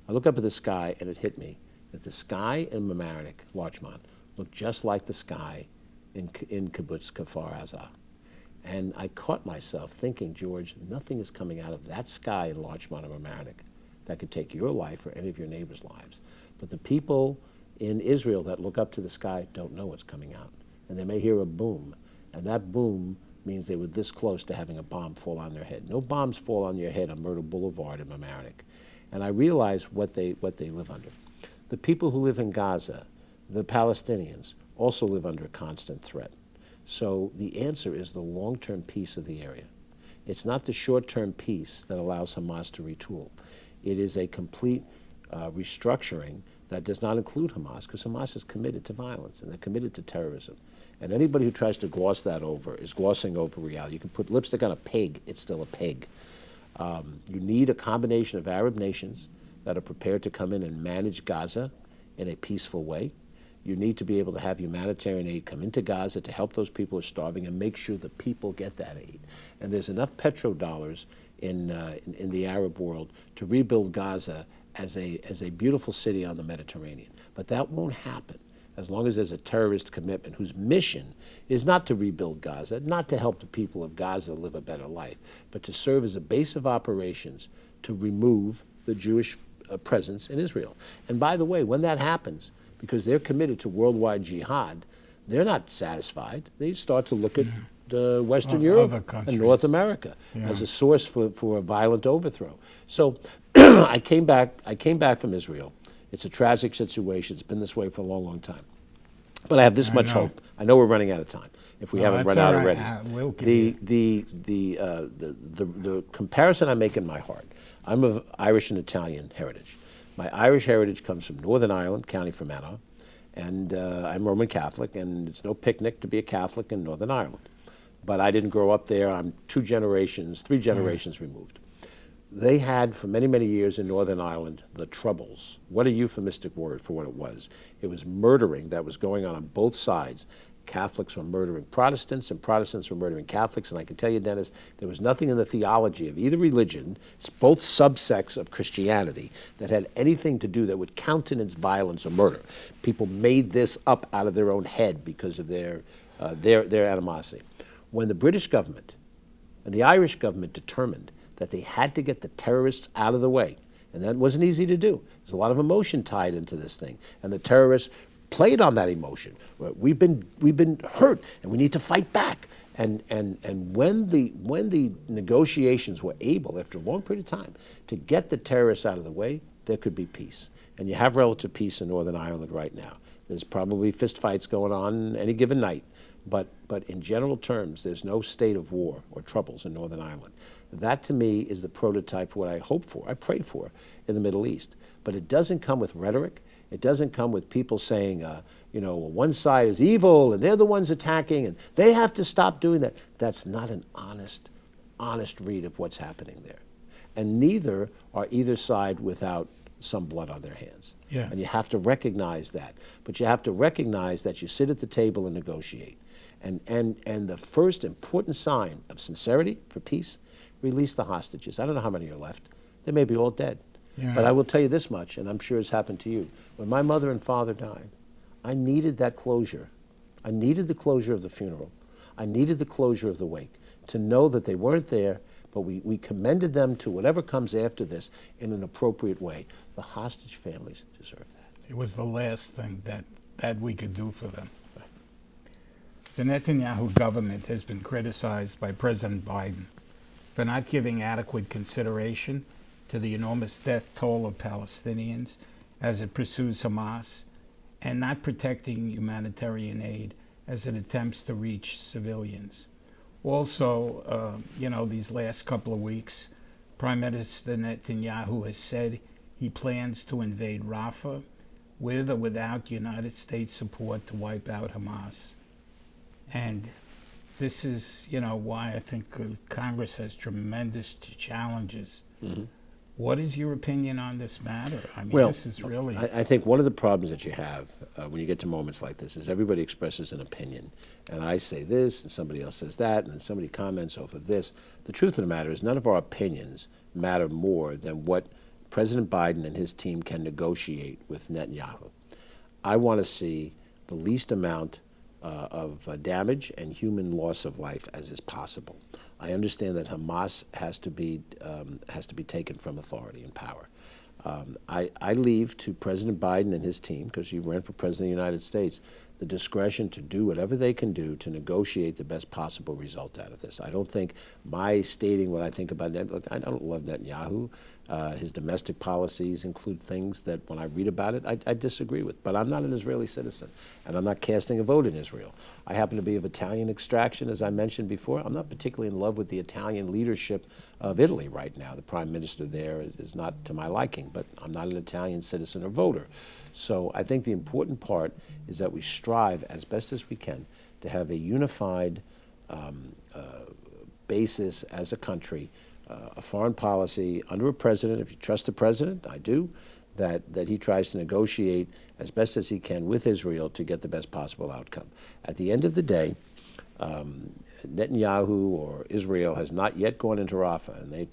Speaker 2: I look up at the sky, and it hit me that the sky in Mamaroneck, Larchmont, looked just like the sky in kibbutz Kfar Aza. And I caught myself thinking, George, nothing is coming out of that sky in Larchmont or Mamaroneck that could take your life or any of your neighbors' lives. But the people in Israel that look up to the sky don't know what's coming out. And they may hear a boom, and that boom means they were this close to having a bomb fall on their head. No bombs fall on your head on Myrtle Boulevard in Mamaroneck. And I realized what they live under. The people who live in Gaza, the Palestinians, also live under a constant threat. So the answer is the long-term peace of the area. It's not the short-term peace that allows Hamas to retool. It is a complete restructuring that does not include Hamas, because Hamas is committed to violence and they're committed to terrorism. And anybody who tries to gloss that over is glossing over reality. You can put lipstick on a pig, it's still a pig. You need a combination of Arab nations that are prepared to come in and manage Gaza in a peaceful way. You need to be able to have humanitarian aid come into Gaza to help those people who are starving and make sure the people get that aid. And there's enough petrodollars in the Arab world to rebuild Gaza as a beautiful city on the Mediterranean. But that won't happen as long as there's a terrorist commitment whose mission is not to rebuild Gaza, not to help the people of Gaza live a better life, but to serve as a base of operations to remove the Jewish presence in Israel. And by the way, when that happens, because they're committed to worldwide jihad, they're not satisfied. They start to look at Western Europe and North America as a source for a violent overthrow. So I came back from Israel It's a tragic situation. It's been this way for a long, long time. But I have this much
Speaker 1: know.
Speaker 2: hope. I know we're running out of time. If we
Speaker 1: No,
Speaker 2: haven't
Speaker 1: that's
Speaker 2: run out
Speaker 1: all right.
Speaker 2: already,
Speaker 1: We'll give
Speaker 2: the comparison I make in my heart. I'm of Irish and Italian heritage. My Irish heritage comes from Northern Ireland, County Fermanagh, and I'm Roman Catholic, and it's no picnic to be a Catholic in Northern Ireland. But I didn't grow up there. I'm 3 generations removed. They had, for many, many years in Northern Ireland, the Troubles. What a euphemistic word for what it was. It was murdering that was going on both sides. Catholics were murdering Protestants, and Protestants were murdering Catholics. And I can tell you, Dennis, there was nothing in the theology of either religion, both subsects of Christianity, that had anything to do that would countenance violence or murder. People made this up out of their own head because of their animosity. When the British government and the Irish government determined that they had to get the terrorists out of the way, and that wasn't easy to do. There's a lot of emotion tied into this thing, and the terrorists played on that emotion. We've been hurt, and we need to fight back. And when the negotiations were able, after a long period of time, to get the terrorists out of the way, there could be peace. And you have relative peace in Northern Ireland right now. There's probably fistfights going on any given night, but in general terms, there's no state of war or troubles in Northern Ireland. That, to me, is the prototype for what I hope for, I pray for, in the Middle East. But it doesn't come with rhetoric. It doesn't come with people saying, one side is evil and they're the ones attacking and they have to stop doing that. That's not an honest read of what's happening there. And neither are either side without some blood on their hands.
Speaker 1: Yes.
Speaker 2: And you have to recognize that. But you have to recognize that you sit at the table and negotiate. And the first important sign of sincerity for peace, release the hostages. I don't know how many are left. They may be all dead.
Speaker 1: Yeah.
Speaker 2: But I will tell you this much, and I'm sure it's happened to you. When my mother and father died, I needed that closure. I needed the closure of the funeral. I needed the closure of the wake, to know that they weren't there, but we commended them to whatever comes after this in an appropriate way. The hostage families deserve that.
Speaker 1: It was the last thing that we could do for them. The Netanyahu government has been criticized by President Biden for not giving adequate consideration to the enormous death toll of Palestinians as it pursues Hamas, and not protecting humanitarian aid as it attempts to reach civilians. Also, these last couple of weeks, Prime Minister Netanyahu has said he plans to invade Rafah with or without United States support to wipe out Hamas. And this is, why I think Congress has tremendous challenges. Mm-hmm. What is your opinion on this matter? I mean, this is really...
Speaker 2: I think one of the problems that you have when you get to moments like this is everybody expresses an opinion. And I say this, and somebody else says that, and then somebody comments off of this. The truth of the matter is none of our opinions matter more than what President Biden and his team can negotiate with Netanyahu. I want to see the least amount of damage and human loss of life as is possible. I understand that Hamas has to be taken from authority and power. I leave to President Biden and his team, because he ran for president of the United States, the discretion to do whatever they can do to negotiate the best possible result out of this. I don't think my stating what I think about Netanyahu, look, I don't love Netanyahu. His domestic policies include things that when I read about it, I disagree with. But I'm not an Israeli citizen, and I'm not casting a vote in Israel. I happen to be of Italian extraction, as I mentioned before. I'm not particularly in love with the Italian leadership of Italy right now. The prime minister there is not to my liking, but I'm not an Italian citizen or voter. So I think the important part is that we strive as best as we can to have a unified basis as a country, a foreign policy under a president. If you trust the president, I do, that he tries to negotiate as best as he can with Israel to get the best possible outcome. At the end of the day, Netanyahu or Israel has not yet gone into Rafah, and they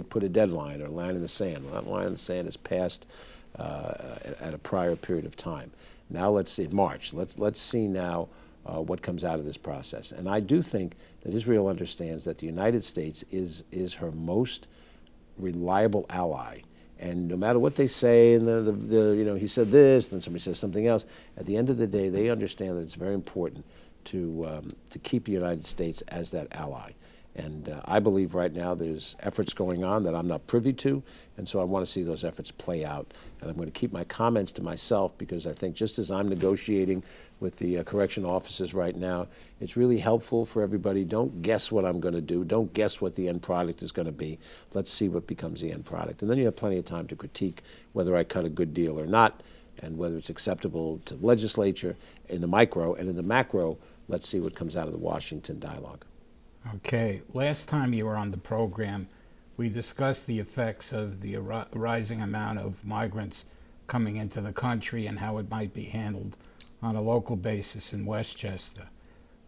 Speaker 2: put a deadline or a line in the sand. Well, that line in the sand is passed at a prior period of time. Now let's see, March. Let's see now what comes out of this process. And I do think that Israel understands that the United States is her most reliable ally. And no matter what they say, and he said this, then somebody says something else. At the end of the day, they understand that it's very important to keep the United States as that ally. And I believe right now there's efforts going on that I'm not privy to, and so I want to see those efforts play out. And I'm going to keep my comments to myself, because I think just as I'm negotiating with the correction officers right now, it's really helpful for everybody. Don't guess what I'm going to do. Don't guess what the end product is going to be. Let's see what becomes the end product. And then you have plenty of time to critique whether I cut a good deal or not, and whether it's acceptable to the legislature in the micro, and in the macro, let's see what comes out of the Washington dialogue.
Speaker 1: Okay, last time you were on the program, we discussed the effects of the rising amount of migrants coming into the country and how it might be handled on a local basis in Westchester.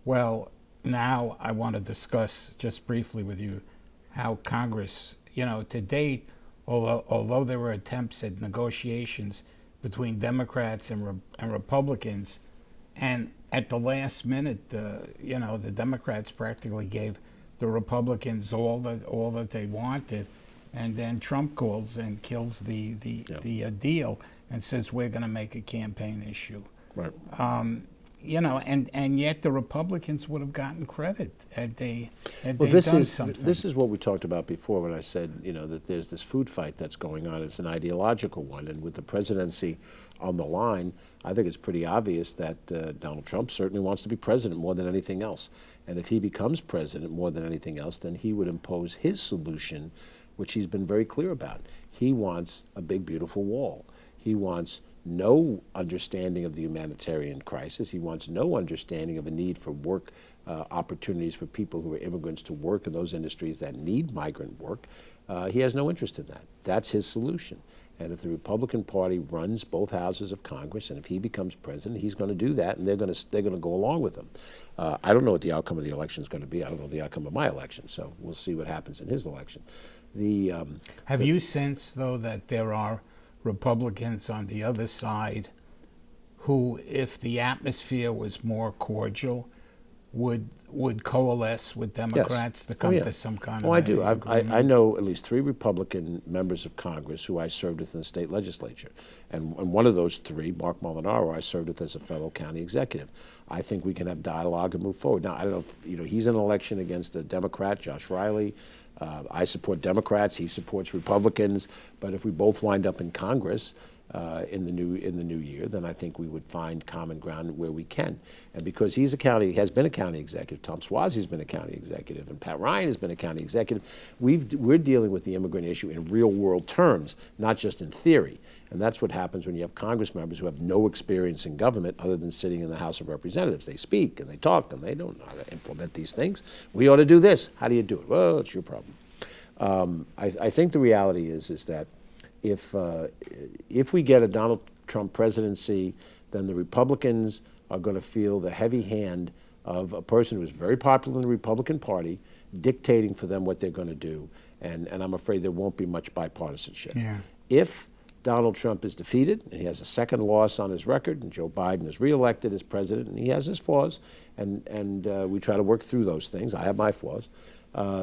Speaker 1: Well, now I want to discuss just briefly with you how Congress, to date, although there were attempts at negotiations between Democrats and Republicans, and at the last minute, the Democrats practically gave the Republicans all that they wanted, and then Trump calls and kills the deal and says we're going to make a campaign issue.
Speaker 2: Right.
Speaker 1: And yet the Republicans would have gotten credit had they
Speaker 2: This
Speaker 1: done something.
Speaker 2: This is what we talked about before when I said, that there's this food fight that's going on. It's an ideological one, and with the presidency on the line, I think it's pretty obvious that Donald Trump certainly wants to be president more than anything else. And if he becomes president more than anything else, then he would impose his solution, which he's been very clear about. He wants a big, beautiful wall. He wants no understanding of the humanitarian crisis. He wants no understanding of a need for work opportunities for people who are immigrants to work in those industries that need migrant work. He has no interest in that. That's his solution. And if the Republican Party runs both houses of Congress, and if he becomes president, he's going to do that, and they're going to go along with him. I don't know what the outcome of the election is going to be. I don't know the outcome of my election, so we'll see what happens in his election.
Speaker 1: Have you sensed, though, that there are Republicans on the other side who, if the atmosphere was more cordial, would coalesce with Democrats to come to some kind of
Speaker 2: I do.
Speaker 1: agreement?
Speaker 2: I know at least 3 Republican members of Congress who I served with in the state legislature. And one of those 3, Mark Molinaro, I served with as a fellow county executive. I think we can have dialogue and move forward. Now, I don't know if, he's in an election against a Democrat, Josh Riley. I support Democrats, he supports Republicans. But if we both wind up in Congress in the new year, then I think we would find common ground where we can. And because has been a county executive, Tom Suozzi's been a county executive, and Pat Ryan has been a county executive, we're dealing with the immigrant issue in real world terms, not just in theory. And that's what happens when you have Congress members who have no experience in government other than sitting in the House of Representatives. They speak and they talk and they don't know how to implement these things. We ought to do this. How do you do it? Well, it's your problem. I think the reality is that if we get a Donald Trump presidency, then the Republicans are going to feel the heavy hand of a person who is very popular in the Republican Party dictating for them what they're going to do. And I'm afraid there won't be much bipartisanship.
Speaker 1: Yeah.
Speaker 2: If Donald Trump is defeated and he has a second loss on his record, and Joe Biden is reelected as president, and he has his flaws, and we try to work through those things. I have my flaws.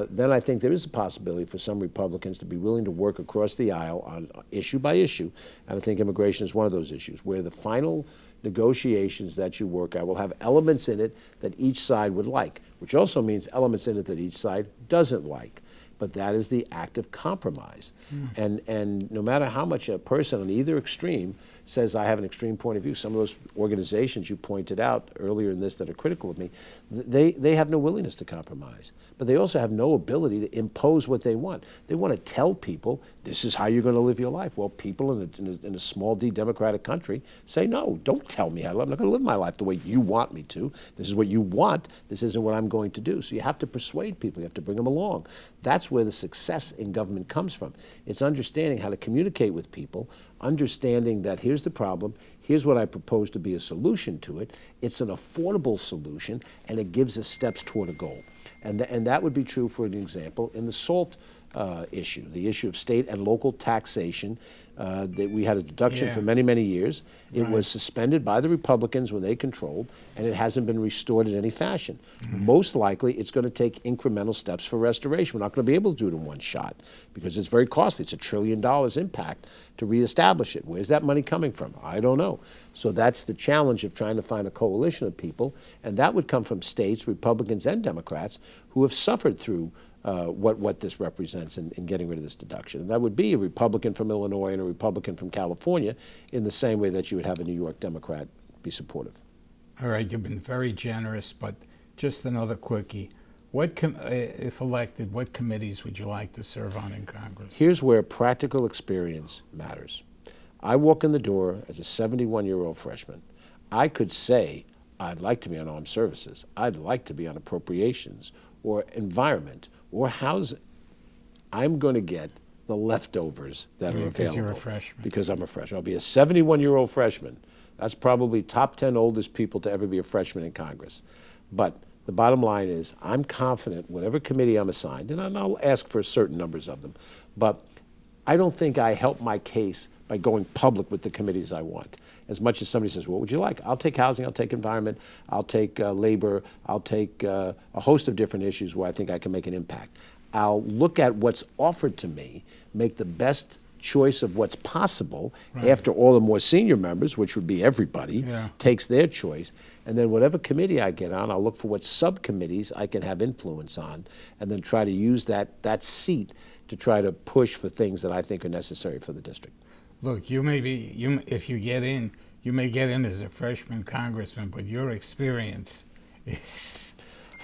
Speaker 2: Then I think there is a possibility for some Republicans to be willing to work across the aisle on issue by issue. And I think immigration is one of those issues where the final negotiations that you work out will have elements in it that each side would like, which also means elements in it that each side doesn't like. But that is the act of compromise. And no matter how much a person on either extreme says, I have an extreme point of view, some of those organizations you pointed out earlier in this that are critical of me, they have no willingness to compromise. But they also have no ability to impose what they want. They want to tell people, this is how you're going to live your life. Well, people in a small d democratic country say, no, don't tell me how to live. I'm not going to live my life the way you want me to. This is what you want. This isn't what I'm going to do. So you have to persuade people. You have to bring them along. That's where the success in government comes from. It's understanding how to communicate with people, understanding that here's the problem, here's what I propose to be a solution to it. It's an affordable solution, and it gives us steps toward a goal. And that would be true, for an example, in the SALT issue, the issue of state and local taxation. That we had a deduction
Speaker 1: Yeah.
Speaker 2: for many, many years. It
Speaker 1: Right.
Speaker 2: was suspended by the Republicans when they controlled, and it hasn't been restored in any fashion. Most likely, it's going to take incremental steps for restoration. We're not going to be able to do it in one shot because it's very costly. It's $1 trillion impact to reestablish it. Where's that money coming from? I don't know. So that's the challenge of trying to find a coalition of people, and that would come from states, Republicans and Democrats, who have suffered through what this represents in getting rid of this deduction. And that would be a Republican from Illinois and a Republican from California, in the same way that you would have a New York Democrat be supportive.
Speaker 1: All right, you've been very generous, but just another quickie. If elected, what committees would you like to serve on in Congress?
Speaker 2: Here's where practical experience matters. I walk in the door as a 71-year-old freshman. I could say, I'd like to be on armed services. I'd like to be on appropriations or environment or housing. I'm going to get the leftovers that are available.
Speaker 1: Because you're a freshman.
Speaker 2: Because I'm a freshman. I'll be a 71-year-old freshman. That's probably top 10 oldest people to ever be a freshman in Congress. But the bottom line is, I'm confident whatever committee I'm assigned, and I'll ask for certain numbers of them, but I don't think I help my case by going public with the committees I want. As much as somebody says, what would you like? I'll take housing, I'll take environment, I'll take labor, I'll take a host of different issues where I think I can make an impact. I'll look at what's offered to me, make the best choice of what's possible after all the more senior members, which would be everybody, takes their choice. And then whatever committee I get on, I'll look for what subcommittees I can have influence on, and then try to use that seat to try to push for things that I think are necessary for the district.
Speaker 1: Look, if you get in, you may get in as a freshman congressman, but your experience is.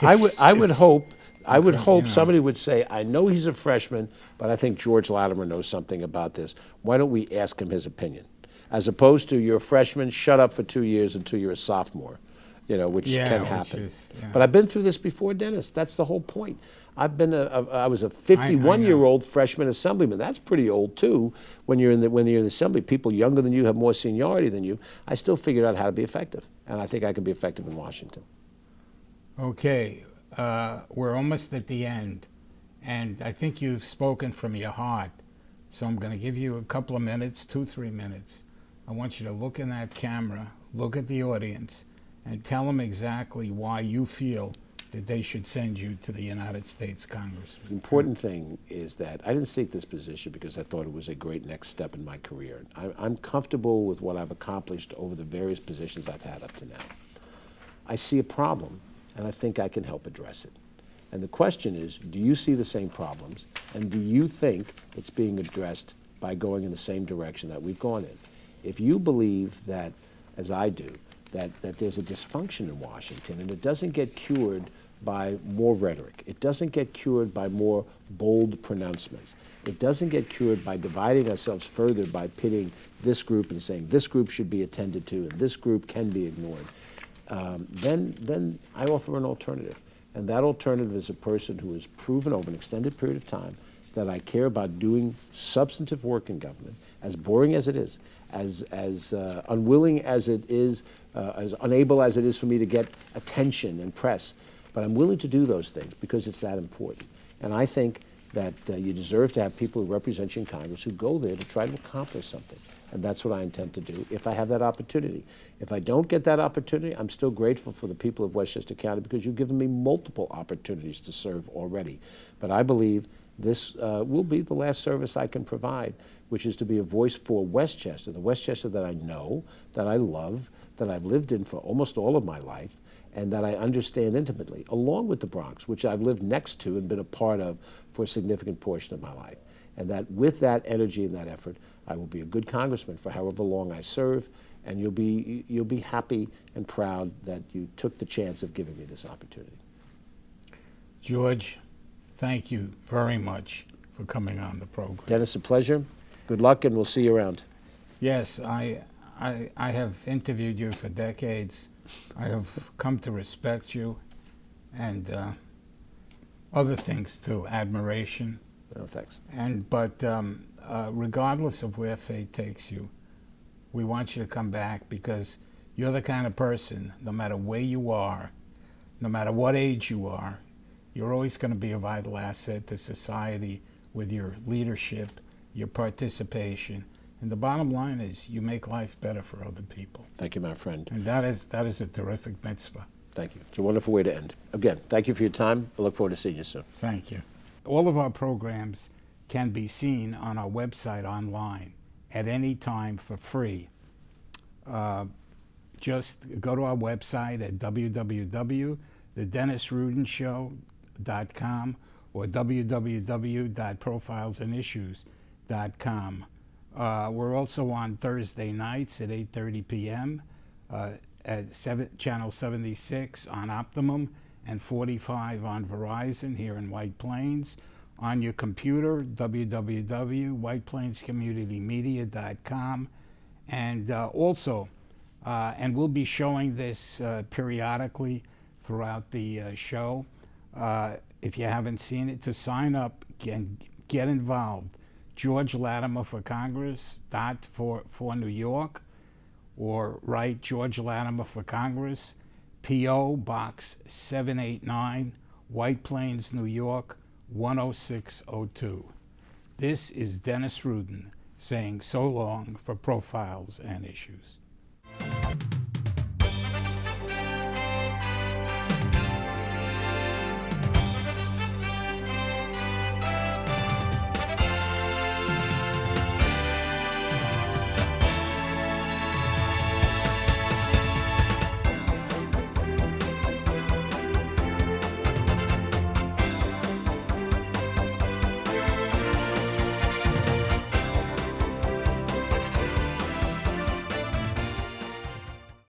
Speaker 2: I would hope
Speaker 1: you know.
Speaker 2: somebody would say, I know he's a freshman, but I think George Latimer knows something about this. Why don't we ask him his opinion? As opposed to, you're a freshman, shut up for 2 years until you're a sophomore, which can happen. But I've been through this before, Dennis. That's the whole point. I was a 51-year-old freshman assemblyman. That's pretty old too. When you're in the assembly, people younger than you have more seniority than you. I still figured out how to be effective, and I think I can be effective in Washington.
Speaker 1: Okay, we're almost at the end, and I think you've spoken from your heart. So I'm going to give you a couple of minutes, 2-3 minutes. I want you to look in that camera, look at the audience, and tell them exactly why you feel that they should send you to the United States Congress.
Speaker 2: The important thing is that I didn't seek this position because I thought it was a great next step in my career. I'm comfortable with what I've accomplished over the various positions I've had up to now. I see a problem, and I think I can help address it. And the question is, do you see the same problems, and do you think it's being addressed by going in the same direction that we've gone in? If you believe that, as I do, that there's a dysfunction in Washington, and it doesn't get cured by more rhetoric. It doesn't get cured by more bold pronouncements. It doesn't get cured by dividing ourselves further by pitting this group and saying this group should be attended to and this group can be ignored. Then I offer an alternative. And that alternative is a person who has proven over an extended period of time that I care about doing substantive work in government, as boring as it is, as unwilling as it is, as unable as it is for me to get attention and press. But I'm willing to do those things because it's that important. And I think that you deserve to have people who represent you in Congress who go there to try to accomplish something. And that's what I intend to do if I have that opportunity. If I don't get that opportunity, I'm still grateful for the people of Westchester County because you've given me multiple opportunities to serve already. But I believe this will be the last service I can provide, which is to be a voice for Westchester, the Westchester that I know, that I love, that I've lived in for almost all of my life, and that I understand intimately, along with the Bronx, which I've lived next to and been a part of for a significant portion of my life. And that with that energy and that effort, I will be a good congressman for however long I serve, and you'll be happy and proud that you took the chance of giving me this opportunity.
Speaker 1: George, thank you very much for coming on the program.
Speaker 2: Dennis, a pleasure. Good luck, and we'll see you around.
Speaker 1: Yes, I have interviewed you for decades. I have come to respect you, and other things too, admiration.
Speaker 2: Oh, thanks.
Speaker 1: But regardless of where fate takes you, we want you to come back because you're the kind of person, no matter where you are, no matter what age you are, you're always going to be a vital asset to society with your leadership, your participation. And the bottom line is you make life better for other people.
Speaker 2: Thank you, my friend.
Speaker 1: And that is a terrific mitzvah.
Speaker 2: Thank you. It's a wonderful way to end. Again, thank you for your time. I look forward to seeing you soon.
Speaker 1: Thank you. All of our programs can be seen on our website online at any time for free. Just go to our website at www.thedennisrudenshow.com or www.profilesandissues.com. We're also on Thursday nights at 8:30 p.m. At Channel 76 on Optimum and 45 on Verizon here in White Plains. On your computer, www.whiteplainscommunitymedia.com. And and we'll be showing this periodically throughout the show. If you haven't seen it, to sign up and get involved, George Latimer for Congress, for New York, or write George Latimer for Congress, P.O. Box 789, White Plains, New York, 10602. This is Dennis Rudin saying so long for Profiles and Issues.